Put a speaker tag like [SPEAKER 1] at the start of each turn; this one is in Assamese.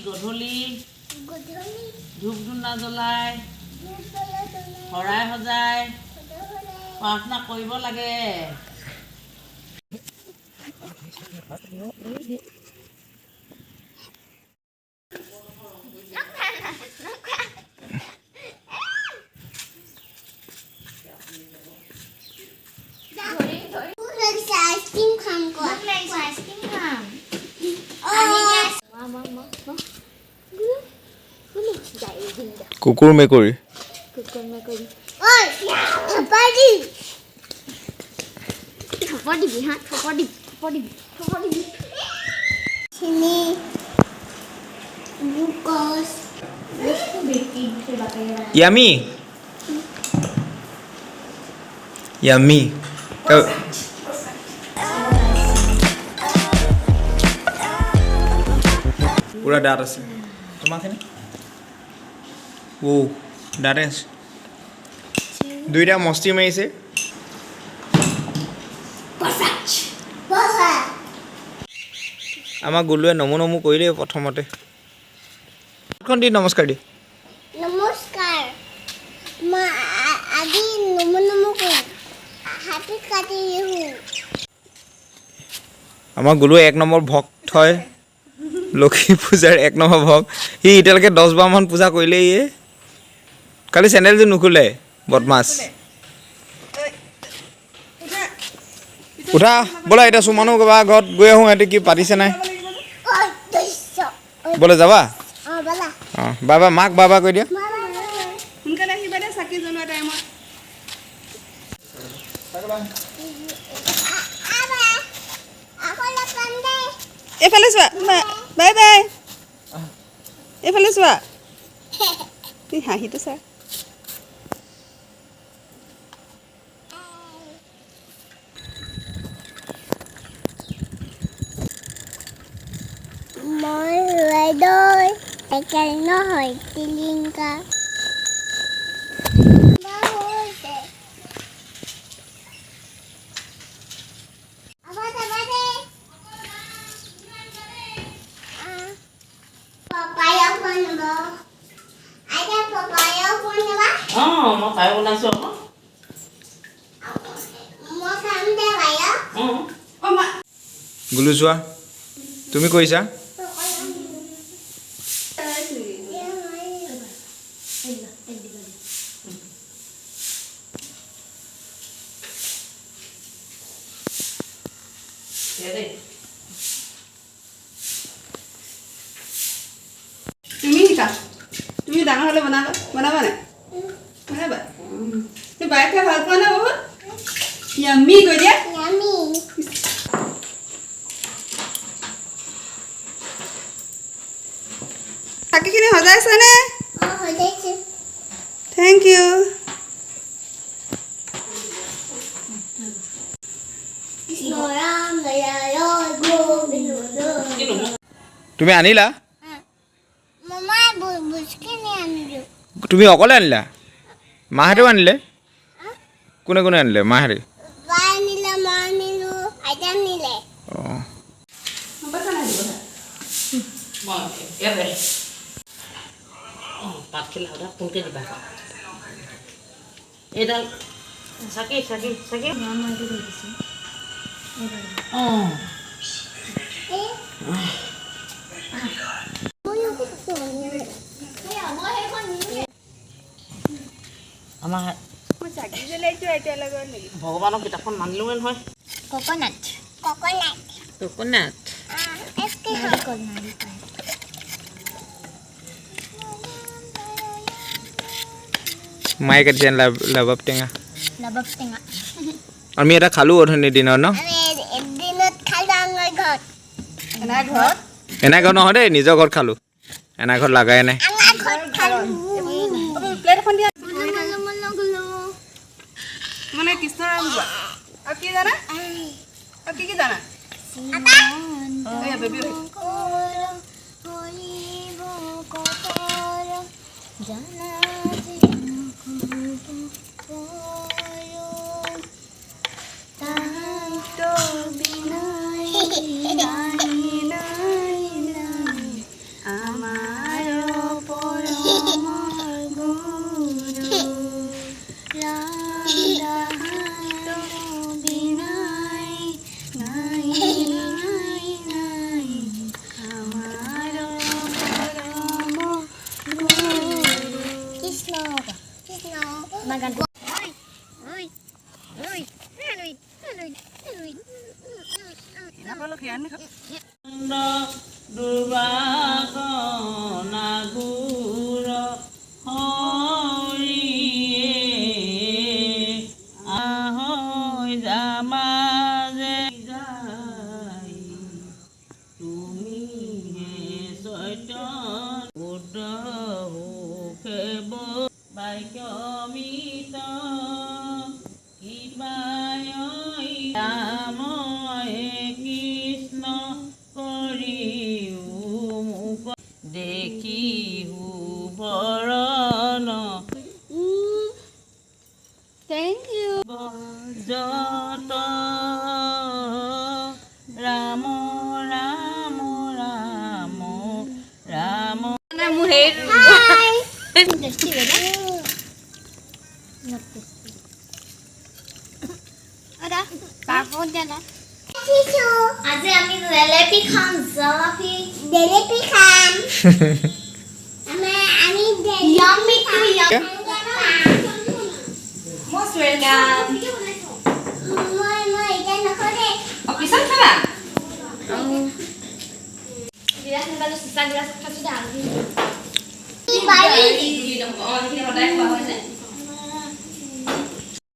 [SPEAKER 1] গধূলি ধূপ ধূনা জ্বলাই শৰাই সজাই প্ৰাৰ্থনা কৰিব লাগে।
[SPEAKER 2] কুকুৰ মেকুৰী Yummy. Yummy. पूरा दांत আছে তোমাকে না ও দাঁত আছে দুইটা মস্তি মাৰিছে আমাৰ গুলুৱে নমু নমু কৰিলে প্ৰথমতে কোন দি নমস্কাৰ দি
[SPEAKER 3] নমস্কাৰ মা আজি নমু নমু কৰি হাপি কাটি বিহু
[SPEAKER 2] আমাৰ গুলু এক নম্বৰ ভক্ত হয় লক্ষ্মী পূজাৰ এক নম্বৰ ভক্ত ই ইতিয়ালৈকে 10 বাৰ মান পূজা কৰিলে ই কালি চেনেলটো নুখুলে বদমাছ উঠা বলা এটা সুমানো গবা ঘৰত গৈ আহোঁ এতে কি পাতিছে নাই বলে যাবা
[SPEAKER 3] বলা
[SPEAKER 2] বাবা মাক বাবা কৈ দিয়া
[SPEAKER 4] সোনকালে আহিবা দে চাকি জ্বলোৱা টাইমত এইফালে চোৱা বাই বাই এইফালে চোৱা হাঁহিটো চা
[SPEAKER 3] মই ৰাইডৰ একেল নহয় তিলিংকা
[SPEAKER 1] মই পায় বনাইছোঁ আকৌ
[SPEAKER 2] গুলু চোৱা তুমি কৈছা
[SPEAKER 4] তুমি শিকা তুমি ডাঙৰ হ'লে বনাবা নাই বনাবা তুমি বাই খাই ভাল পোৱা না বহুত য়াম্মি কৈ দিয়া চাকিখিনি সজাইছেনে থেংক ইউ
[SPEAKER 2] তুমি আনিলা তুমি অকলে আনিলা মাহেঁতেও আনিলে কোনে কোনে আনিলে মাহেঁতে
[SPEAKER 1] পাতখিলা সদা কোনকৈ দিবা এইডাল চাকি চাকি চাকি অঁ আমাৰ ভগৱানৰ কিতাপখন মানিলোৱে নহয়
[SPEAKER 3] কোকোনাট
[SPEAKER 1] কোকোনাট
[SPEAKER 2] মায়ে কাটিছে লাবাব টেঙা আমি এটা খালো অথনি দিনৰ ন এনা ঘৰত নহয় দেই নিজৰ ঘৰত খালো এনা ঘৰত লাগাই নাই
[SPEAKER 4] প্লেট এখন দিয়া মানে কৃষ্ণৰাম আৰু কি জানা আৰু কি জানা বেবী
[SPEAKER 1] দুৰ্বাগ নাগুৰ হৰিয়ে আহৈ যামাজে যাই তুমি হে চৈতন উদ্ধ খেব বাক্যমিত কিবায় ৰাম কৃষ্ণ কৰিও মোক দেখিও বৰণ
[SPEAKER 3] Thank you.
[SPEAKER 1] যত ৰাম ৰাম ৰাম ৰাম মোৰ সেই
[SPEAKER 3] Tasty, beda? Not tasty. Ada? Parfum dia lah. Tisu. Aje kami jelebi kham, jelebi. Jelebi kham. Ami yummy to yum.
[SPEAKER 4] Most welcome.
[SPEAKER 3] Moi jangan nak kau deh.
[SPEAKER 4] Pisang খাবা?
[SPEAKER 3] Dia kan kalau susah dia sudah. Ini bayi.
[SPEAKER 4] Ini sodai খোৱা হৈছে।